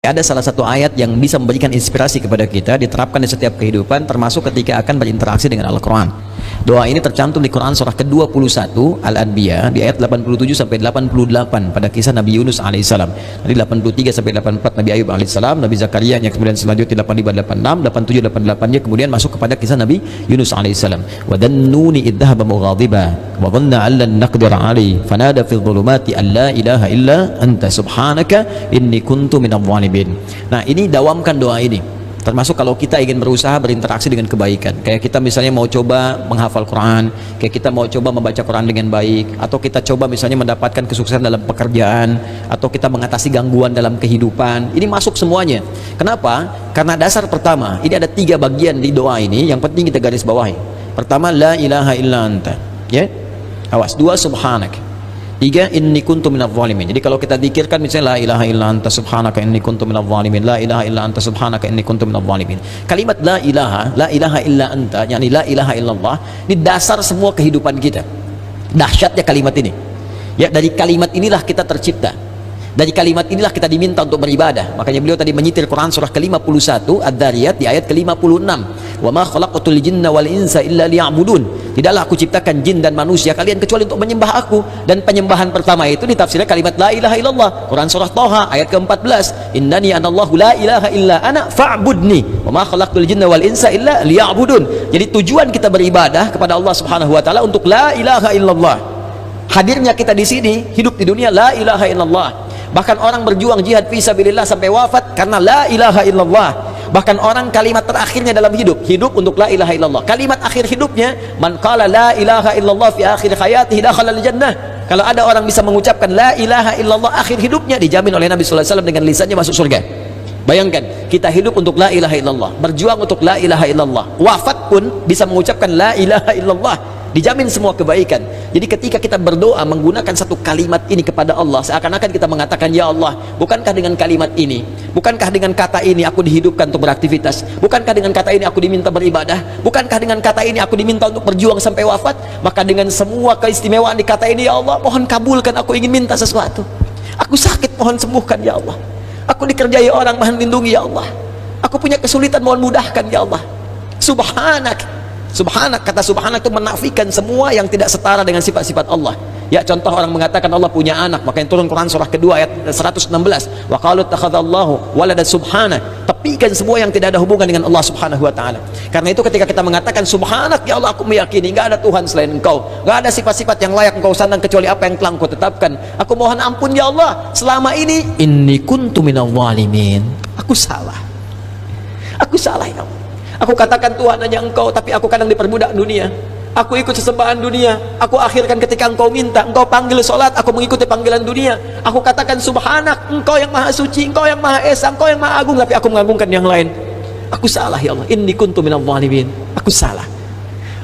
Ada salah satu ayat yang bisa memberikan inspirasi kepada kita, diterapkan di setiap kehidupan, termasuk ketika akan berinteraksi dengan Al-Quran. Doa ini tercantum di Quran surah ke-21 Al-Anbiya di ayat 87 sampai 88 pada kisah Nabi Yunus alaihissalam. Dari 83 sampai 84 Nabi Ayub alaihissalam, Nabi Zakaria yang kemudian selanjutnya 85, 86, 87, 88-nya kemudian masuk kepada kisah Nabi Yunus alaihissalam. Wa dhannuni idh dhahaba mughadiba wa dhanna an lan naqdir alaihi fanada fi dhulumati an la ilaha illa anta subhanaka inni kuntu minadh dhalimin. Nah, ini dawamkan doa ini. Termasuk kalau kita ingin berusaha berinteraksi dengan kebaikan, kayak kita misalnya mau coba menghafal Quran, kayak kita mau coba membaca Quran dengan baik, atau kita coba misalnya mendapatkan kesuksesan dalam pekerjaan, atau kita mengatasi gangguan dalam kehidupan. Ini masuk semuanya. Kenapa? Karena dasar pertama, ini ada 3 bagian di doa ini yang penting kita garis bawahi. Pertama, la ilaha illa anta, ya, awas. 2, subhanak. 3, inni kuntu minadh dhalimin. Jadi kalau kita zikirkan misalnya la ilaha illa anta subhanaka inni kuntu minadh dhalimin, la ilaha illa anta subhanaka inni kuntu minadh dhalimin. Kalimat la ilaha illa anta, yakni la ilaha illallah, ini dasar semua kehidupan kita. Dahsyatnya kalimat ini. Ya, dari kalimat inilah kita tercipta. Dari kalimat inilah kita diminta untuk beribadah. Makanya beliau tadi menyitir Quran surah ke-51 Ad-Dhariyat di ayat ke-56. Wa ma khalaqatul jinna wal insa illa liya'budun. Tidaklah aku ciptakan jin dan manusia kalian kecuali untuk menyembah aku. Dan penyembahan pertama itu ditafsirkan kalimat la ilaha illallah. Quran surah Thaha ayat ke-14. Innani anallahu la ilaha illa ana fa'budni. Wa ma khalaqatul jinna wal insa illa liya'budun. Jadi tujuan kita beribadah kepada Allah Subhanahu wa taala untuk la ilaha illallah. Hadirnya kita di sini, hidup di dunia la ilaha illallah. Bahkan orang berjuang jihad fisabilillah sampai wafat karena la ilaha illallah. Bahkan orang kalimat terakhirnya dalam hidup untuk la ilaha illallah. Kalimat akhir hidupnya, man qala la ilaha illallah fi akhir hayatihi dakhala al-jannah. Kalau ada orang bisa mengucapkan la ilaha illallah akhir hidupnya, dijamin oleh Nabi sallallahu alaihi wasallam dengan lisannya masuk surga. Bayangkan, kita hidup untuk la ilaha illallah, berjuang untuk la ilaha illallah, wafat pun bisa mengucapkan la ilaha illallah, dijamin semua kebaikan. Jadi ketika kita berdoa menggunakan satu kalimat ini kepada Allah, seakan-akan kita mengatakan, ya Allah, bukankah dengan kalimat ini, bukankah dengan kata ini aku dihidupkan untuk beraktivitas, bukankah dengan kata ini aku diminta beribadah, bukankah dengan kata ini aku diminta untuk berjuang sampai wafat? Maka dengan semua keistimewaan di kata ini, ya Allah, mohon kabulkan, aku ingin minta sesuatu. Aku sakit, mohon sembuhkan, ya Allah. Aku dikerjai orang, mohon lindungi, ya Allah. Aku punya kesulitan, mohon mudahkan, ya Allah. Subhanak. Subhanak, kata subhanak itu menafikan semua yang tidak setara dengan sifat-sifat Allah. Ya, contoh orang mengatakan Allah punya anak, makanya turun Quran surah kedua ayat 116. Wa qalu takhadzallahu walada subhana. Tepikan semua yang tidak ada hubungan dengan Allah Subhanahu wa taala. Karena itu ketika kita mengatakan subhanak, ya Allah, aku meyakini enggak ada Tuhan selain Engkau. Enggak ada sifat-sifat yang layak Engkau sandang kecuali apa yang telah Engkau tetapkan. Aku mohon ampun, ya Allah, selama ini inni kuntu minadh dhalimin. Aku salah. Aku salah, ya Allah. Aku katakan Tuhan hanya Engkau, tapi aku kadang diperbudak dunia. Aku ikut sesembahan dunia. Aku akhirkan ketika Engkau minta, Engkau panggil sholat, aku mengikuti panggilan dunia. Aku katakan subhanak, Engkau yang maha suci, Engkau yang maha esa, Engkau yang maha agung, tapi aku mengagungkan yang lain. Aku salah, ya Allah. Inni kuntu minadh dhalimin. Aku salah.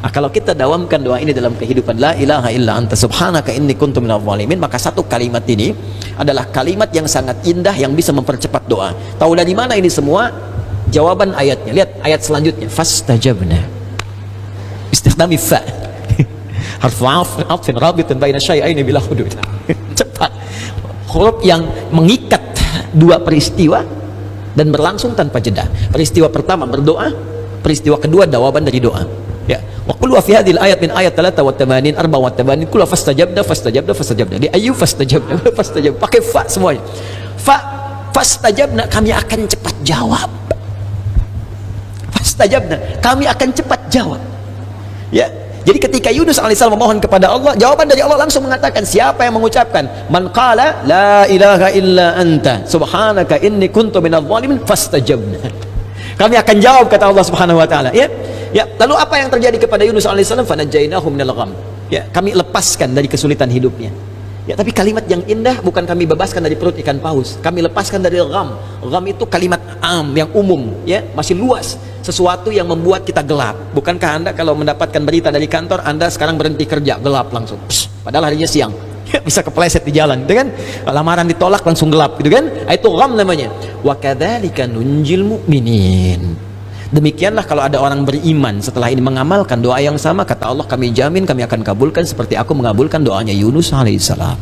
Nah, kalau kita dawamkan doa ini dalam kehidupan, la ilaha illa anta subhanaka inni kuntu minadh dhalimin, maka satu kalimat ini adalah kalimat yang sangat indah yang bisa mempercepat doa. Tahu dari mana ini semua? Jawaban ayatnya, lihat ayat selanjutnya, fastajabna, istikhdami fa harfu atfin rabitin baina syai'aini bila hudud. Cepat, huruf yang mengikat dua peristiwa dan berlangsung tanpa jeda. Peristiwa pertama berdoa, peristiwa kedua jawaban dari doa. Ya, wa qul wa fi hadhil ayat min ayat 83 84 qul fastajabna di ayu fastajabna pakai fa semuanya. Fastajabna, kami akan cepat jawab. Fastajabna, kami akan cepat jawab. Ya, jadi ketika Yunus alaihissalam memohon kepada Allah, jawaban dari Allah langsung mengatakan, siapa yang mengucapkan man qala la ilaha illa anta subhanaka inni kuntu minadh dhalimin fastajabna, kami akan jawab, kata Allah Subhanahu wa taala. Ya, lalu apa yang terjadi kepada Yunus alaihissalam? Fanajainahu minal gham. Ya, kami lepaskan dari kesulitan hidupnya. Ya, tapi kalimat yang indah bukan kami bebaskan dari perut ikan paus, kami lepaskan dari gham. Gham itu kalimat yang umum, ya, masih luas, sesuatu yang membuat kita gelap. Bukankah Anda kalau mendapatkan berita dari kantor, Anda sekarang berhenti kerja, gelap langsung, padahal harinya siang, ya, bisa kepleset di jalan, gitu kan? Lamaran ditolak langsung gelap, gitu kan? Itu gham namanya. Wa kadzalika nunjil mu'minin. Demikianlah kalau ada orang beriman setelah ini mengamalkan doa yang sama, kata Allah, kami jamin kami akan kabulkan seperti aku mengabulkan doanya Yunus alaihissalam.